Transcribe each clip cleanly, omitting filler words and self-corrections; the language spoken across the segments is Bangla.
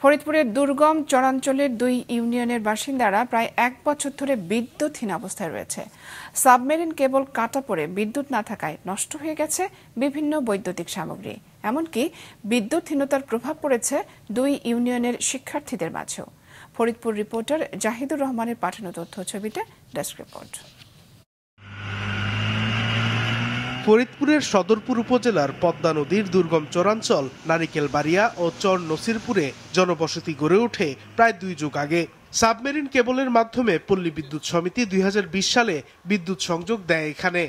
ফরিদপুরের দুর্গম চরাঞ্চলের 2 ইউনিয়নের বাসিন্দারা প্রায় 1 বছর ধরে বিদ্যুৎহীন অবস্থায় রয়েছে। সাবমেরিন কেবল কাটা পড়ে বিদ্যুৎ না থাকায় নষ্ট হয়ে গেছে বিভিন্ন বৈদ্যুতিক সামগ্রী। এমনকি বিদ্যুৎহীনতার প্রভাব পড়েছে 2 ইউনিয়নের শিক্ষার্থীদের মাঝেও। ফরিদপুর রিপোর্টার জাহিদুর রহমানের পাঠানো তথ্য ছবিতে ডেস্ক রিপোর্ট। ফরিদপুরের সদরপুর উপজেলার পদ্মা নদীর দুর্গম চরাঞ্চল নারিকেলবাড়িয়া ও চর নসিরপুরে জনবসতি গড়ে ওঠে প্রায় 2 যুগ আগে। সাবমেরিন কেবলের মাধ্যমে পল্লী বিদ্যুৎ সমিতি 2020 সালে বিদ্যুৎ সংযোগ দেয় এখানে।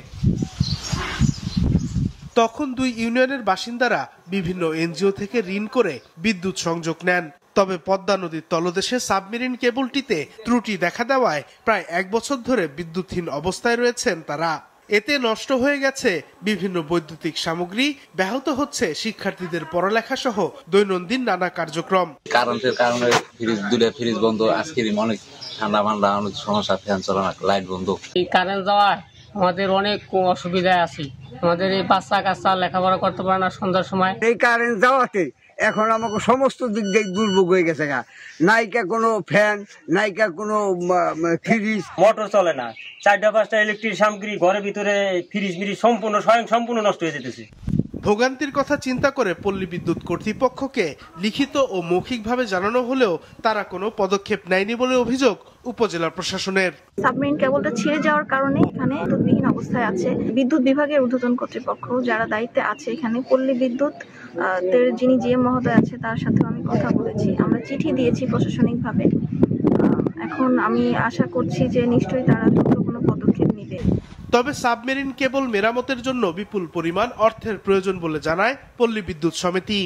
তখন 2 ইউনিয়নের বাসিন্দারা বিভিন্ন এনজিও থেকে ঋণ করে বিদ্যুৎ সংযোগ নেন। তবে পদ্মা নদীর তলদেশে সাবমেরিন কেবলটিতে ত্রুটি দেখা দেওয়ায় প্রায় 1 বছর ধরে বিদ্যুৎহীন অবস্থায় রয়েছেন তারা। এতে নষ্ট হয়ে গেছে বিভিন্ন বৈদ্যুতিক সামগ্রী, ব্যাহত হচ্ছে শিক্ষার্থীদের পড়ালেখা সহ দৈনন্দিন নানা কার্যক্রম। কারেন্টের কারণে ফ্রিজ বন্ধ, আইসক্রিম অনেক ঠান্ডা মান্ডা অনেক সমস্যা, ফ্যান চলে না, লাইট বন্ধ। এই কারেন্ট যাওয়ায় আমাদের অনেক অসুবিধায় আছি। আমাদের এই বাচ্চা কাচ্চা লেখাপড়া করতে পারে না সন্ধ্যার সময়। এই কারেন্ট যাওয়াতে এখন আমাকে সমস্ত দিক দিয়ে দুর্ভোগ হয়ে গেছে। নাইকা কোনো ফ্যান, নাইকা কোনো ফ্রিজ, মোটর চলে না, 4-5টা ইলেকট্রিক সামগ্রী ঘরের ভিতরে ফ্রিজ সম্পূর্ণ নষ্ট হয়ে যেতেছে। ভোগান্তির কথা চিন্তা করে পল্লী বিদ্যুৎ কর্তৃপক্ষকে লিখিত ও মৌখিকভাবে জানানো হলেও তারা কোনো পদক্ষেপ নেয়নি বলে অভিযোগ উপজেলা প্রশাসনের। সাবমেরিন কেবলটা ছিঁড়ে যাওয়ার কারণে এখানে বিদ্যুৎবিহীন অবস্থায় আছে বিদ্যুৎ বিভাগের ঊর্ধ্বতন কর্তৃপক্ষ যারা দায়িত্বে আছে। এখানে পল্লী বিদ্যুৎ যিনি জিএম মহোদয় আছে তার সাথেও আমি কথা বলেছি, আমরা চিঠি দিয়েছি প্রশাসনিকভাবে। এখন আমি আশা করছি যে নিশ্চয়ই তারা দ্রুত কোনো পদক্ষেপ নেবে। তবে সাবমেরিন কেবল মেরামতের জন্য বিপুল পরিমাণ অর্থের প্রয়োজন বলে জানায় পল্লী বিদ্যুৎ সমিতি।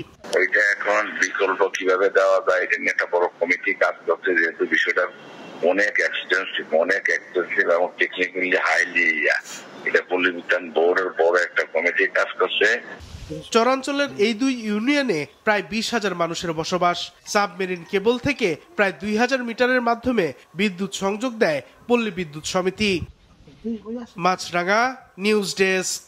এটা এখন বিকল্প কিভাবে দেওয়া যায় এটা নিয়ে একটা বড় কমিটি কাজ করছে, যেহেতু বিষয়টা অনেক এক্সটেন্সিভ এবং টেকনিক্যালি হাইলি এটা পল্লী বিদ্যুৎ বোর্ডের বড় একটা কমিটি কাজ করছে। চরাঞ্চলের এই 2 ইউনিয়নে প্রায় 20,000 মানুষের বসবাস। সাবমেরিন কেবল থেকে প্রায় 2,000 মিটারের মাধ্যমে বিদ্যুৎ সংযোগ দেয় পল্লী বিদ্যুৎ সমিতি। মাছরাঙা, নিউজ ডেস্ক।